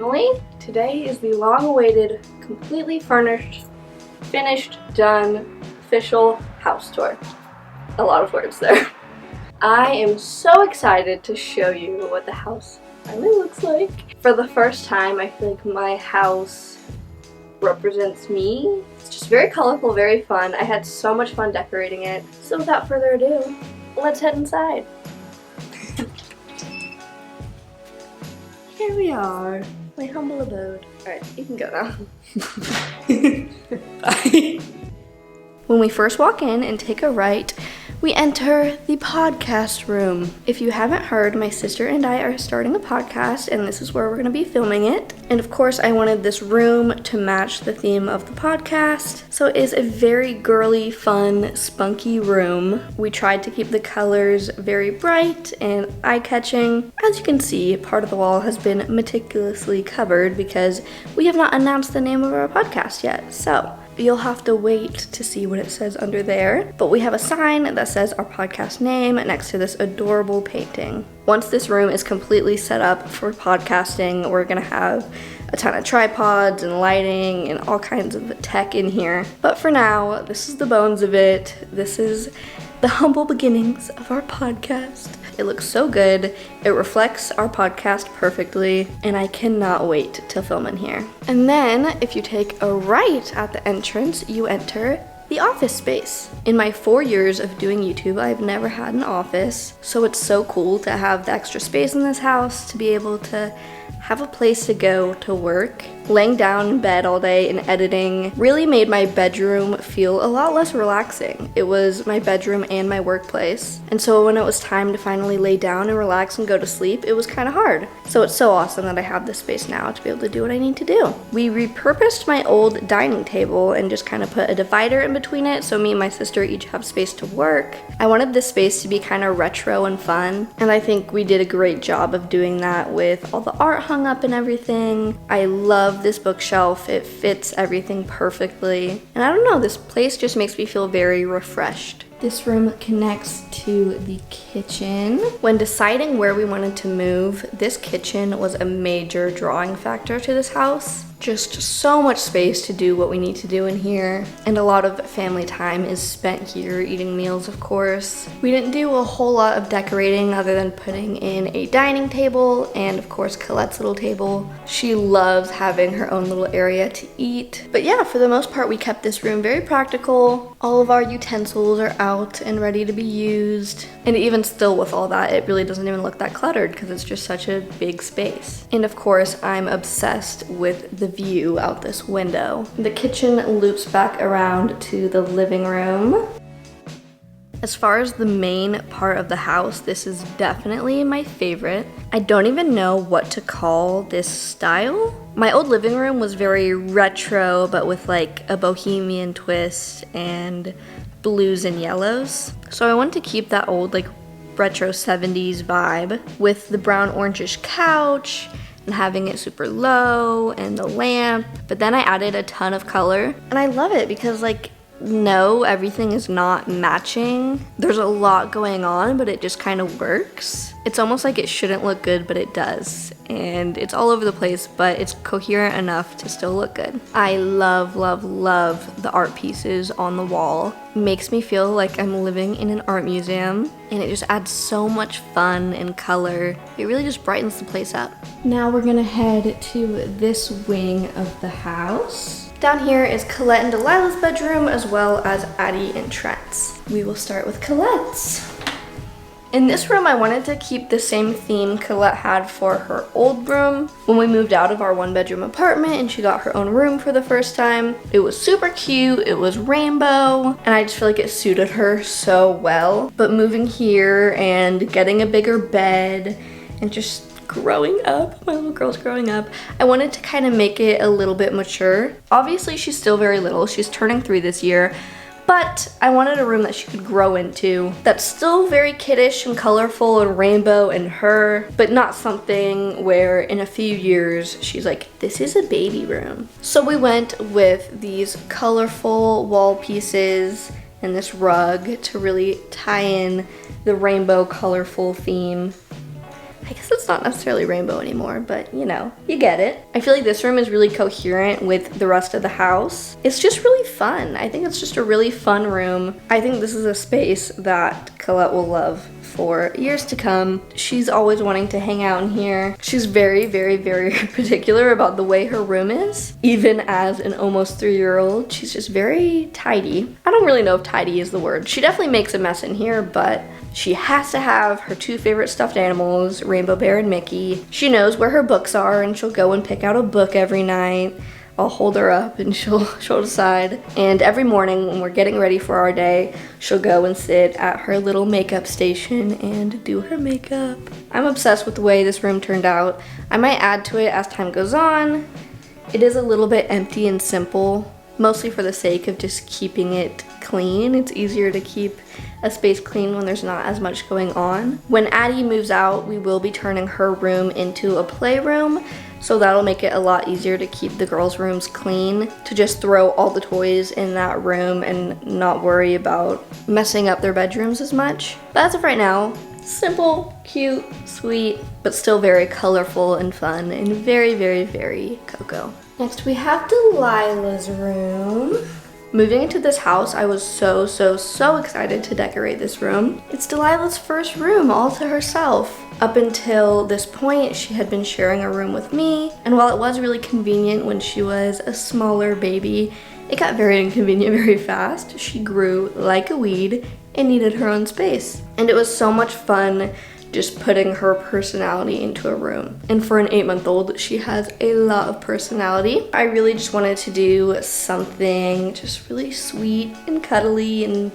family. Today is the long-awaited, completely furnished, finished, done, official house tour. A lot of words there. I am so excited to show you what the house finally looks like. For the first time, I feel like my house represents me. It's just very colorful, very fun. I had so much fun decorating it. So without further ado, let's head inside. Here we are, my humble abode. Alright, you can go now. Bye. When we first walk in and take a right, we enter the podcast room. If you haven't heard, my sister and I are starting a podcast, and this is where we're going to be filming it. And of course, I wanted this room to match the theme of the podcast. So it is a very girly, fun, spunky room. We tried to keep the colors very bright and eye-catching. As you can see, part of the wall has been meticulously covered because we have not announced the name of our podcast yet. So you'll have to wait to see what it says under there. But we have a sign that says our podcast name next to this adorable painting. Once this room is completely set up for podcasting, we're gonna have a ton of tripods and lighting and all kinds of tech in here. But for now, this is the bones of it. This is the humble beginnings of our podcast. It looks so good. It reflects our podcast perfectly, and I cannot wait to film in here. And then, if you take a right at the entrance, you enter the office space. In my 4 years of doing YouTube, I've never had an office, so it's so cool to have the extra space in this house, to be able to have a place to go to work. Laying down in bed all day and editing really made my bedroom feel a lot less relaxing. It was my bedroom and my workplace. And so when it was time to finally lay down and relax and go to sleep, it was kind of hard. So it's so awesome that I have this space now to be able to do what I need to do. We repurposed my old dining table and just kind of put a divider in between it so me and my sister each have space to work. I wanted this space to be kind of retro and fun, and I think we did a great job of doing that with all the art hung up and everything. I love this bookshelf. It fits everything perfectly. And I don't know, this place just makes me feel very refreshed. This room connects to the kitchen. When deciding where we wanted to move, this kitchen was a major drawing factor to this house. Just so much space to do what we need to do in here, and a lot of family time is spent here eating meals, of course. We didn't do a whole lot of decorating other than putting in a dining table and of course Colette's little table. She loves having her own little area to eat. But yeah, for the most part we kept this room very practical. All of our utensils are out and ready to be used. And even still with all that, it really doesn't even look that cluttered because it's just such a big space. And of course, I'm obsessed with the view out this window. The kitchen loops back around to the living room. As far as the main part of the house, this is definitely my favorite. I don't even know what to call this style. My old living room was very retro, but with like a bohemian twist and blues and yellows. So I wanted to keep that old like retro 70s vibe with the brown orangish couch and having it super low and the lamp. But then I added a ton of color, and I love it because like, no, everything is not matching. There's a lot going on, but it just kind of works. It's almost like it shouldn't look good, but it does. And it's all over the place, but it's coherent enough to still look good. I love, love, love the art pieces on the wall. It makes me feel like I'm living in an art museum, and it just adds so much fun and color. It really just brightens the place up. Now we're gonna head to this wing of the house. Down here is Colette and Delilah's bedroom, as well as Addie and Trent's. We will start with Colette's. In this room, I wanted to keep the same theme Colette had for her old room. When we moved out of our one-bedroom apartment and she got her own room for the first time, it was super cute, it was rainbow, and I just feel like it suited her so well. But moving here and getting a bigger bed and just growing up, my little girl's growing up, I wanted to kind of make it a little bit mature. Obviously, she's still very little. She's turning 3 this year, but I wanted a room that she could grow into that's still very kiddish and colorful and rainbow and her, but not something where in a few years she's like, this is a baby room. So we went with these colorful wall pieces and this rug to really tie in the rainbow colorful theme. I guess it's not necessarily rainbow anymore, but you know, you get it. I feel like this room is really coherent with the rest of the house. It's just really fun. I think it's just a really fun room. I think this is a space that Colette will love for years to come. She's always wanting to hang out in here. She's very, very, very particular about the way her room is. Even as an almost 3-year-old, she's just very tidy. I don't really know if tidy is the word. She definitely makes a mess in here, but she has to have her 2 favorite stuffed animals, Rainbow Bear and Mickey. She knows where her books are and she'll go and pick out a book every night. I'll hold her up and she'll decide. And every morning when we're getting ready for our day, she'll go and sit at her little makeup station and do her makeup. I'm obsessed with the way this room turned out. I might add to it as time goes on. It is a little bit empty and simple, mostly for the sake of just keeping it clean. It's easier to keep a space clean when there's not as much going on. When Addie moves out, we will be turning her room into a playroom. So that'll make it a lot easier to keep the girls' rooms clean, to just throw all the toys in that room and not worry about messing up their bedrooms as much. But as of right now, simple, cute, sweet, but still very colorful and fun and very, very, very Coco. Next we have Delilah's room. Moving into this house, I was so excited to decorate this room. It's Delilah's first room all to herself. Up until this point, she had been sharing a room with me, and while it was really convenient when she was a smaller baby, it got very inconvenient very fast. She grew like a weed and needed her own space. And it was so much fun just putting her personality into a room. And for an 8-month-old, she has a lot of personality. I really just wanted to do something just really sweet and cuddly and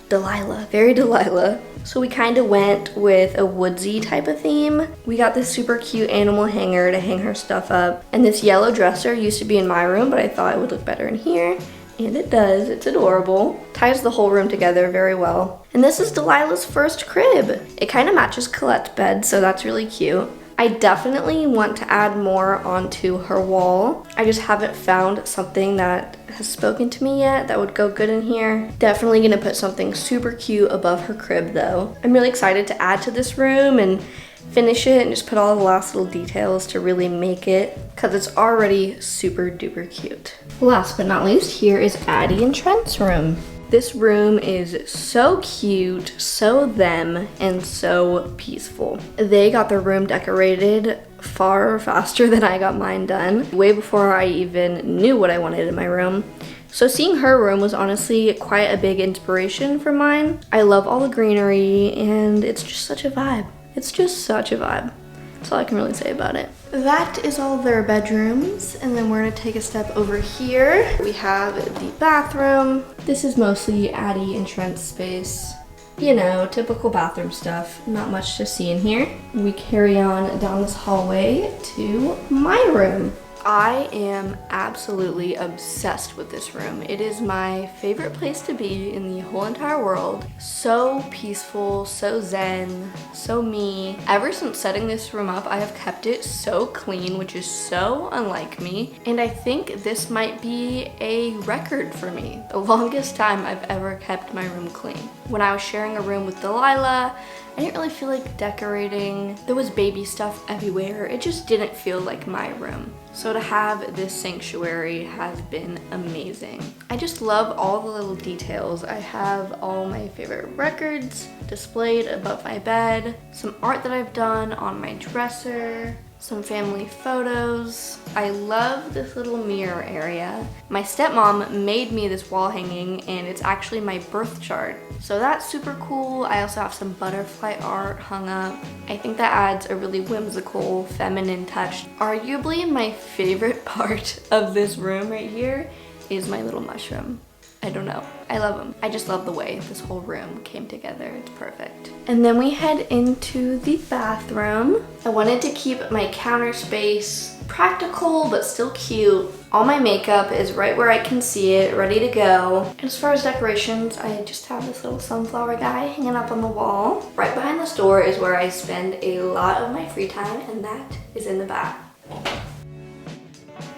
Delilah, very Delilah. So we kind of went with a woodsy type of theme. We got this super cute animal hanger to hang her stuff up. And this yellow dresser used to be in my room, but I thought it would look better in here. And it does, it's adorable. Ties the whole room together very well. And this is Delilah's first crib. It kind of matches Colette's bed, so that's really cute. I definitely want to add more onto her wall. I just haven't found something that has spoken to me yet that would go good in here. Definitely gonna put something super cute above her crib though. I'm really excited to add to this room and finish it and just put all the last little details to really make it, because it's already super duper cute. Last but not least, here is Addie and Trent's room. This room is so cute, so them, and so peaceful. They got their room decorated far faster than I got mine done, way before I even knew what I wanted in my room. So seeing her room was honestly quite a big inspiration for mine. I love all the greenery and it's just such a vibe. It's just such a vibe. That's all I can really say about it. That is all their bedrooms, and then we're gonna take a step over here. We have the bathroom. This is mostly Addie and Trent's space. You know, typical bathroom stuff. Not much to see in here. We carry on down this hallway to my room. I am absolutely obsessed with this room. It is my favorite place to be in the whole entire world. So peaceful, so zen, so me. Ever since setting this room up, I have kept it so clean, which is so unlike me. And I think this might be a record for me. The longest time I've ever kept my room clean. When I was sharing a room with Delilah, I didn't really feel like decorating. There was baby stuff everywhere. It just didn't feel like my room. So to have this sanctuary has been amazing. I just love all the little details. I have all my favorite records displayed above my bed, some art that I've done on my dresser, some family photos. I love this little mirror area. My stepmom made me this wall hanging and it's actually my birth chart. So that's super cool. I also have some butterfly art hung up. I think that adds a really whimsical, feminine touch. Arguably my favorite part of this room right here is my little mushroom. I don't know. I love them. I just love the way this whole room came together. It's perfect. And then we head into the bathroom. I wanted to keep my counter space practical but still cute. All my makeup is right where I can see it, ready to go. And as far as decorations, I just have this little sunflower guy hanging up on the wall. Right behind this door is where I spend a lot of my free time, and that is in the bath.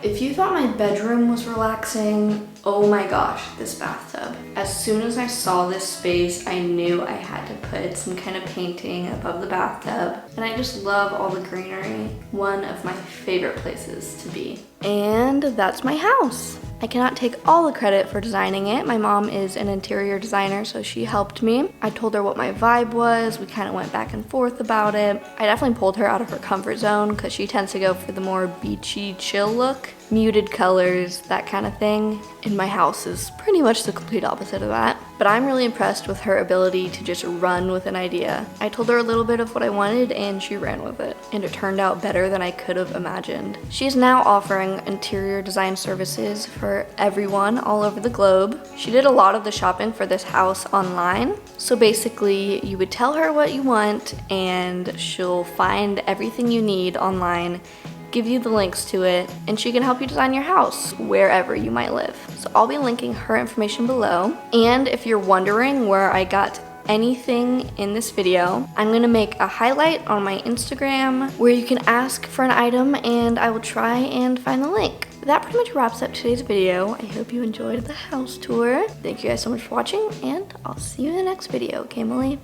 If you thought my bedroom was relaxing, Oh my gosh, this bathtub. As soon as I saw this space, I knew I had to put some kind of painting above the bathtub. And I just love all the greenery. One of my favorite places to be. And that's my house. I cannot take all the credit for designing it. My mom is an interior designer, so she helped me. I told her what my vibe was. We kind of went back and forth about it. I definitely pulled her out of her comfort zone because she tends to go for the more beachy, chill look. Muted colors, that kind of thing. And my house is pretty much the complete opposite of that. But I'm really impressed with her ability to just run with an idea. I told her a little bit of what I wanted and she ran with it. And it turned out better than I could have imagined. She is now offering interior design services for everyone all over the globe. She did a lot of the shopping for this house online. So basically, you would tell her what you want and she'll find everything you need online, give you the links to it, and she can help you design your house wherever you might live. So I'll be linking her information below. And if you're wondering where I got anything in this video, I'm gonna make a highlight on my Instagram where you can ask for an item and I will try and find the link. That pretty much wraps up today's video. I hope you enjoyed the house tour. Thank you guys so much for watching and I'll see you in the next video. Okay, Emily?